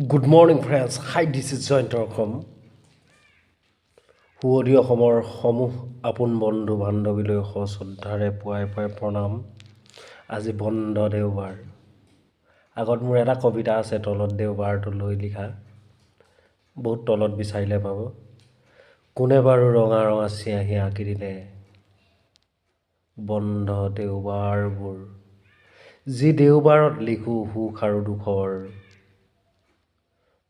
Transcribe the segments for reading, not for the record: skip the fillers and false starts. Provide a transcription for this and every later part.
Good morning, friends. Hi, this is Jয়ন্ত Assam. সুৱধি অসমৰ সমূহ আপোন বন্ধু বান্ধৱীলৈ সশ্ৰদ্ধাৰে পুৱাই পুৱাই প্ৰণাম। আজি বন্ধ দেওবাৰ। আগত মোৰ এটা কবিতা আছে তলত দেওবাৰটো লৈ লিখা। বহুত তলত বিচাৰিলে পাব। কোনে বাৰু ৰঙা ৰঙা চিয়াঁহী আঁকি দিলে বন্ধ দেওবাৰবোৰ। যি দেওবাৰত লিখোঁ সুখ আৰু দুখৰ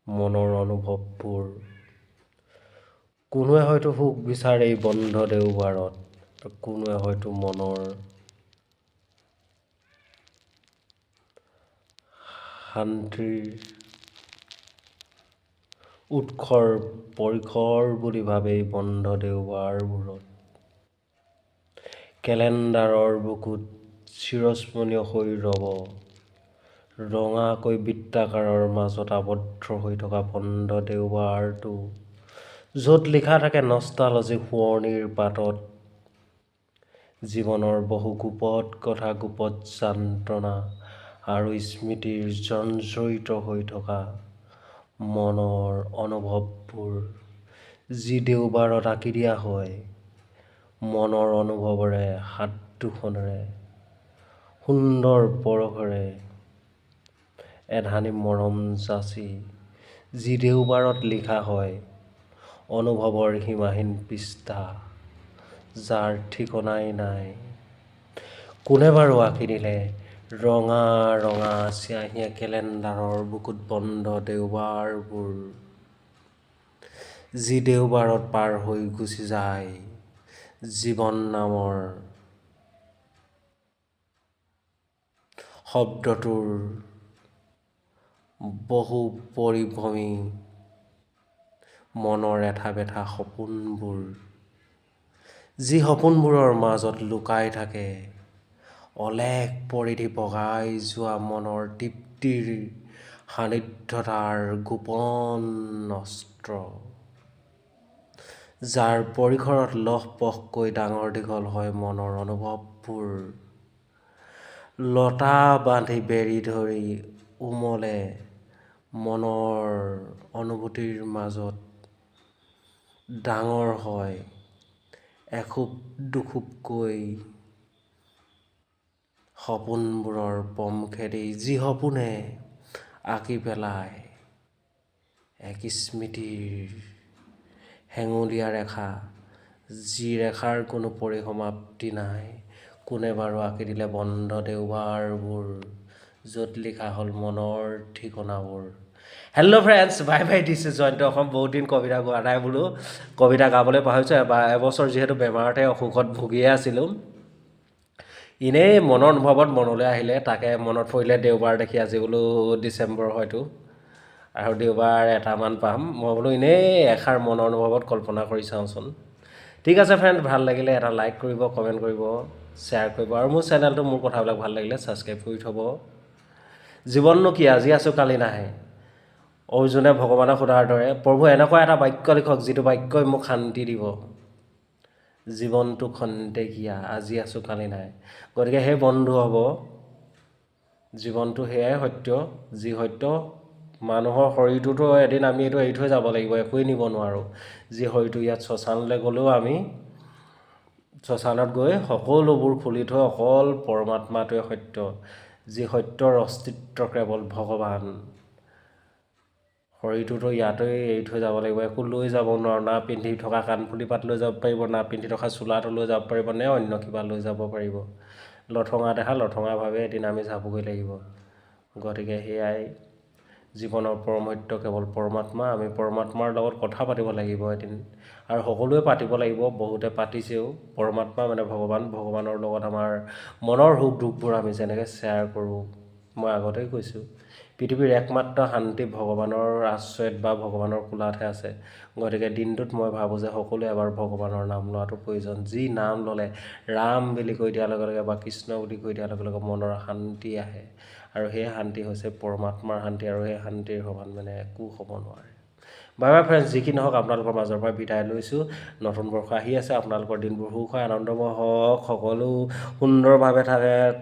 মনৰ অনুভৱবোৰ। কোনোৱে হয়তো সুখ বিচাৰে এই বন্ধ দেওবাৰত, কোনোৱে হয়তো মনৰ শান্তিৰ উৎসৰ পৰিসৰ বুলি ভাবে এই বন্ধ দেওবাৰবোৰত। কেলেণ্ডাৰৰ বুকুত চিৰস্মৰণীয় হৈ ৰ'ব ৰঙাকৈ বৃত্তাকাৰৰ মাজত আবদ্ধ হৈ থকা বন্ধ দেওবাৰটো, য'ত লিখা থাকে নষ্টালজিক সোঁৱৰণিৰ পাতত জীৱনৰ বহু গোপত কথা, গোপত যান্ত্ৰণা আৰু স্মৃতিৰ জৰ্জৰিত হৈ থকা মনৰ অনুভৱবোৰ। যি দেওবাৰত আঁকি দিয়া হয় মনৰ অনুভৱৰে হাত দুখনেৰে সুন্দৰ পৰশেৰে এধানি মৰম যাচি। যি দেওবাৰত লিখা হয় অনুভৱৰ সীমাহীন পৃষ্ঠা, যাৰ ঠিকনাই নাই। কোনে বাৰু আঁকি দিলে ৰঙা ৰঙা চিয়াঁহীয়ে কেলেণ্ডাৰৰ বুকুত বন্ধ দেওবাৰবোৰ। যি দেওবাৰত পাৰ হৈ গুচি যায় জীৱন নামৰ শব্দটোৰ বহু পৰিভ্ৰমী মনৰ এঠা বেথা সপোনবোৰ। যি সপোনবোৰৰ মাজত লুকাই থাকে অলেখ পৰিধি বগাই যোৱা মনৰ তৃপ্তিৰ সান্নিধ্যতাৰ গোপন অস্ত্ৰ, যাৰ পৰিসৰত লহপহকৈ ডাঙৰ দীঘল হয় মনৰ অনুভৱবোৰ। লতা বান্ধি বেৰি ধৰি ওমলে মনৰ অনুভূতিৰ মাজত ডাঙৰ হয় এখুব দুখুবকৈ সপোনবোৰৰ পম খেদি। যি সপোনে আঁকি পেলায় এক স্মৃতিৰ হেঙুলীয়া ৰেখা, যি ৰেখাৰ কোনো পৰিসমাপ্তি নাই। কোনে বাৰু আঁকি দিলে বন্ধ দেওবাৰবোৰ, য'ত লিখা হ'ল মনৰ ঠিকনাবোৰ। Hello' friends, bye bye, this is Jayanta Assam. বহুত দিন কবিতা গোৱা নাই বোলো, কবিতা গাবলৈ পাহৰিছোঁ। এবছৰ যিহেতু বেমাৰতে অসুখত ভুগিয়ে আছিলোঁ, এনেই মনৰ অনুভৱত মনলৈ আহিলে, তাকে মনত পৰিলে দেওবাৰ দেখি। আজি বোলো ডিচেম্বৰ হয়তো আৰু দেওবাৰ এটামান পাম। মই বোলো এনেই এষাৰ মনৰ অনুভৱত কল্পনা কৰি চাওঁচোন। ঠিক আছে ফ্ৰেণ্ড, ভাল লাগিলে এটা লাইক কৰিব, কমেণ্ট কৰিব, শ্বেয়াৰ কৰিব, আৰু মোৰ চেনেলটো, মোৰ কথাবিলাক ভাল লাগিলে ছাবস্ক্ৰাইব কৰি থ'ব। জীৱননো কি, আজি আছোঁ কালি নাহে। অৰ্জুনে ভগৱানক সোধাৰ দৰে, প্ৰভু এনেকুৱা এটা বাক্য লিখক যিটো বাক্যই মোক শান্তি দিব। জীৱনটো খন্তেকীয়া, আজি আছোঁ কালি নাই। গতিকে সেই বন্ধু হ'ব, জীৱনটো সেয়াই সত্য, যি সত্য মানুহৰ শৰীৰটোতো এদিন আমি এইটো এৰি থৈ যাব লাগিব, একোৱেই নিব নোৱাৰোঁ। যি শৰীৰটো ইয়াত শ্মশানলৈ গ'লেও আমি শ্মশানত গৈ সকলোবোৰ খুলি থৈ অকল পৰমাত্মাটোৱে সত্য, যি সত্যৰ অস্তিত্ব কেৱল ভগৱান। শৰীৰটোতো ইয়াতেই এৰি থৈ যাব লাগিব, একো লৈ যাব নোৱাৰোঁ। না পিন্ধি থকা কাণফুলি পাত লৈ যাব পাৰিব, না পিন্ধি থকা চোলাটো লৈ যাব পাৰিব, নে অন্য কিবা লৈ যাব পাৰিব। লঠঙা দেহা লঠঙাভাৱে এদিন আমি যাবগৈ লাগিব। গতিকে সেয়াই জীৱনৰ পৰম সত্য কেৱল পৰমাত্মা। আমি পৰমাত্মাৰ লগত কথা পাতিব লাগিব এদিন, আৰু সকলোৱে পাতিব লাগিব, বহুতে পাতিছেও। পৰমাত্মা মানে ভগৱান, ভগৱানৰ লগত আমাৰ মনৰ সুখ দুখবোৰ আমি যেনেকৈ শ্বেয়াৰ কৰোঁ, মই আগতেই কৈছোঁ, পৃথিৱীৰ একমাত্ৰ শান্তি ভগৱানৰ আশ্ৰয়ত বা ভগৱানৰ কোলাতহে আছে। গতিকে দিনটোত মই ভাবোঁ যে সকলোৱে এবাৰ ভগৱানৰ নাম লোৱাটো প্ৰয়োজন। যি নাম ল'লে ৰাম বুলি কৈ দিয়াৰ লগে লগে বা কৃষ্ণ বুলি কৈ দিয়াৰ লগে লগে মনৰ শান্তি আহে, আৰু সেই শান্তি হৈছে পৰমাত্মাৰ শান্তি, আৰু সেই শান্তিৰ সমান মানে একো হ'ব নোৱাৰে। বাই বাই ফ্ৰেণ্ডছ, যি কি নহওক আপোনালোকৰ মাজৰ পৰা বিদায় লৈছোঁ। নতুন বৰ্ষ আহি আছে, আপোনালোকৰ দিনবোৰ সুখ হয়, আনন্দময় হওক, সকলো সুন্দৰভাৱে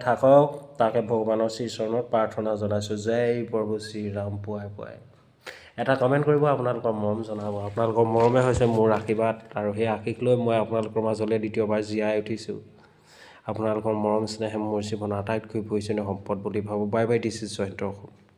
থাকক, তাকে ভগৱানৰ শ্ৰীচৰণত প্ৰাৰ্থনা জনাইছোঁ। জয় প্ৰভু শ্ৰীৰাম। পুৱাই পুৱাই এটা কমেণ্ট কৰিব, আপোনালোকৰ মৰম জনাব। আপোনালোকৰ মৰমে হৈছে মোৰ আশীৰ্বাদ, আৰু সেই আশীষ লৈ মই আপোনালোকৰ মাজলৈ দ্বিতীয়বাৰ জীয়াই উঠিছোঁ। আপোনালোকৰ মৰম স্নেহে মোৰ জীৱনৰ আটাইতকৈ প্ৰয়োজনীয় সম্পদ বুলি ভাবোঁ। বাই bye, this is Jayanta Assam.